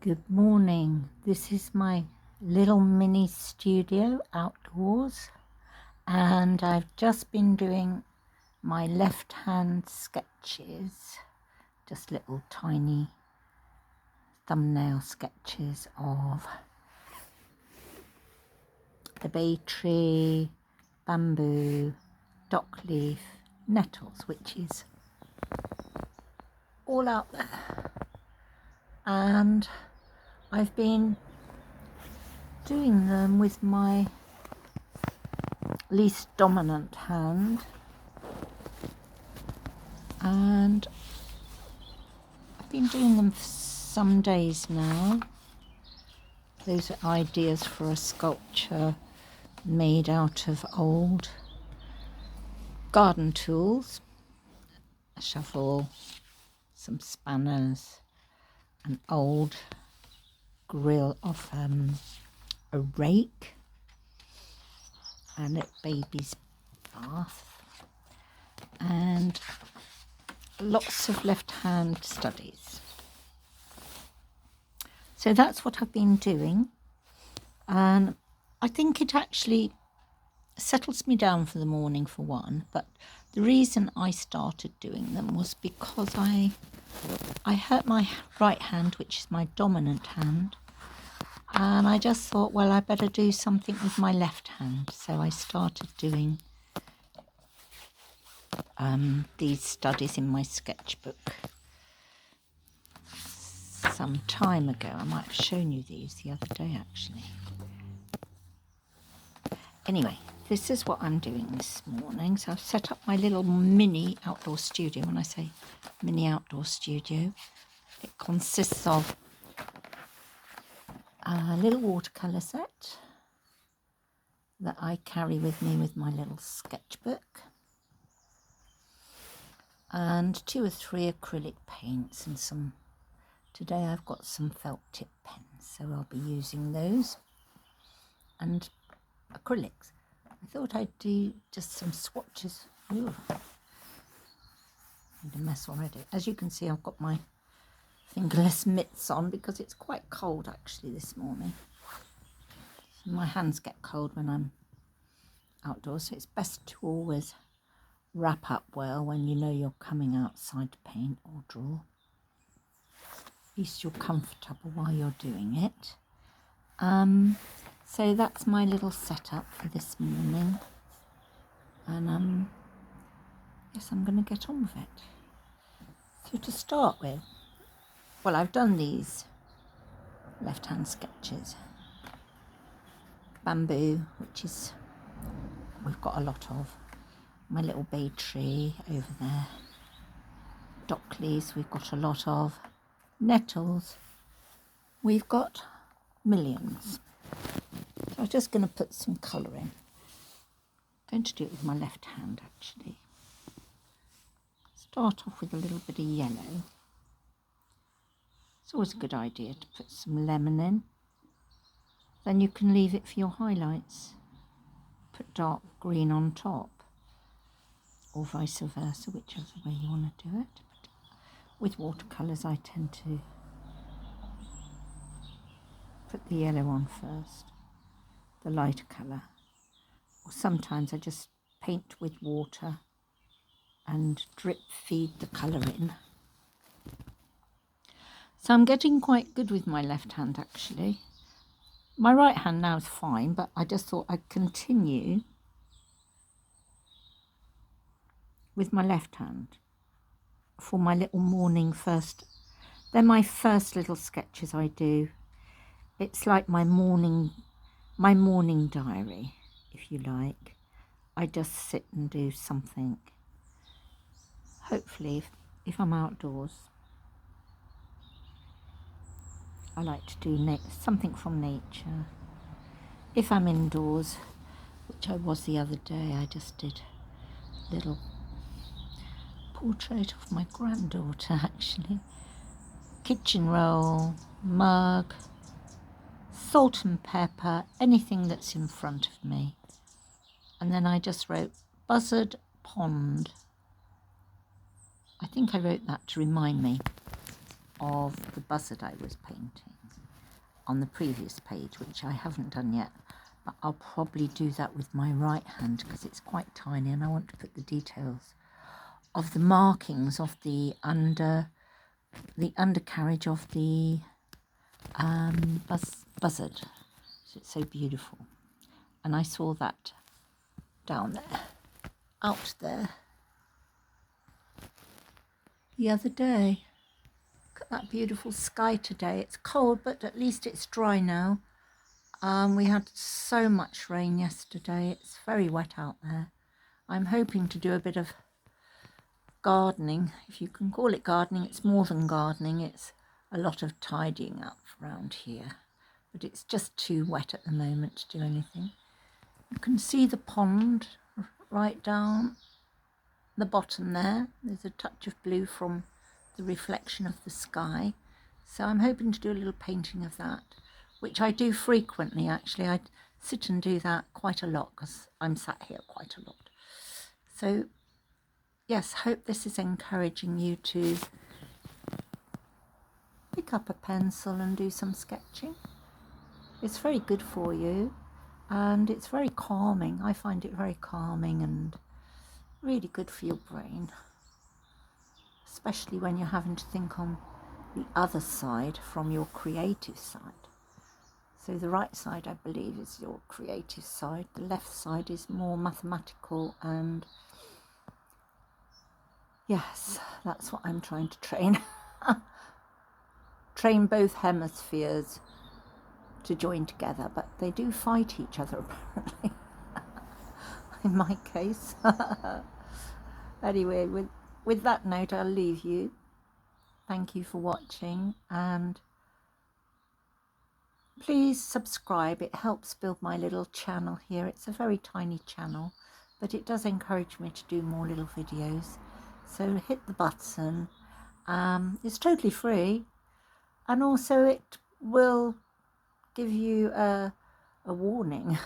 Good morning. This is my little mini studio outdoors, and I've just been doing my left hand sketches, just little tiny thumbnail sketches of the bay tree, bamboo, dock leaf, nettles, which is all out there. And I've been doing them with my least dominant hand, and I've been doing them for some days now. Those are ideas for a sculpture made out of old garden tools, a shovel, some spanners, an old grill of a rake, and a baby's bath, and lots of left-hand studies. So that's what I've been doing, and I think it actually settles me down for the morning for one, but the reason I started doing them was because I hurt my right hand, which is my dominant hand, and I just thought, well, I better do something with my left hand. So I started doing these studies in my sketchbook some time ago. I might have shown you these the other day, actually. Anyway, this is what I'm doing this morning. So I've set up my little mini outdoor studio. When I say mini outdoor studio, it consists of a little watercolour set that I carry with me with my little sketchbook, and 2 or 3 acrylic paints, and some, today I've got some felt tip pens, so I'll be using those, and acrylics. I thought I'd do just some swatches. Ooh, made a mess already. As you can see, I've got my fingerless mitts on because it's quite cold actually this morning. My hands get cold when I'm outdoors, so it's best to always wrap up well when you know you're coming outside to paint or draw. At least you're comfortable while you're doing it. So that's my little setup for this morning, and yes, I'm going to get on with it. So to start with, well, I've done these left-hand sketches. Bamboo, which is, we've got a lot of. My little bay tree over there. Dock leaves, we've got a lot of. Nettles, we've got millions. So I'm just going to put some colour in. I'm going to do it with my left hand actually. Start off with a little bit of yellow. It's always a good idea to put some lemon in. Then you can leave it for your highlights. Put dark green on top, or vice versa, whichever way you want to do it. But with watercolours I tend to put the yellow on first, the lighter colour, or sometimes I just paint with water and drip feed the colour in. So I'm getting quite good with my left hand actually. My right hand now is fine, but I just thought I'd continue with my left hand for my little morning first. They're my first little sketches I do. It's like my morning diary, if you like. I just sit and do something. Hopefully, if I'm outdoors, I like to do something from nature. If I'm indoors, which I was the other day, I just did a little portrait of my granddaughter actually. Kitchen roll, mug, salt and pepper, anything that's in front of me. And then I just wrote Buzzard Pond. I think I wrote that to remind me of the buzzard I was painting on the previous page, which I haven't done yet, but I'll probably do that with my right hand because it's quite tiny and I want to put the details of the markings of the undercarriage of the buzzard. So it's so beautiful. And I saw that down there, out there, the other day. Look at that beautiful sky today. It's cold, but at least it's dry now. We had so much rain yesterday. It's very wet out there. I'm hoping to do a bit of gardening, if you can call it gardening. It's more than gardening. It's a lot of tidying up around here, but it's just too wet at the moment to do anything. You can see the pond right down the bottom there. There's a touch of blue from the reflection of the sky. So I'm hoping to do a little painting of that, which I do frequently actually. I sit and do that quite a lot because I'm sat here quite a lot. So yes, hope this is encouraging you to pick up a pencil and do some sketching. It's very good for you and it's very calming. I find it very calming and really good for your brain, especially when you're having to think on the other side from your creative side. So the right side, I believe, is your creative side. The left side is more mathematical, and yes, that's what I'm trying to train. Train both hemispheres to join together, but they do fight each other apparently. In my case. Anyway, with that note, I'll leave you. Thank you for watching, and please subscribe. It helps build my little channel here. It's a very tiny channel, but it does encourage me to do more little videos. So hit the button. It's totally free, and also it will give you a warning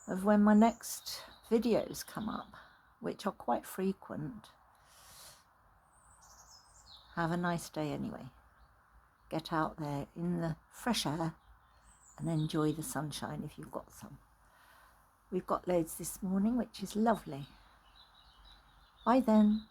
of when my next videos come up, which are quite frequent. Have a nice day anyway. Get out there in the fresh air and enjoy the sunshine if you've got some. We've got loads this morning, which is lovely. Bye then.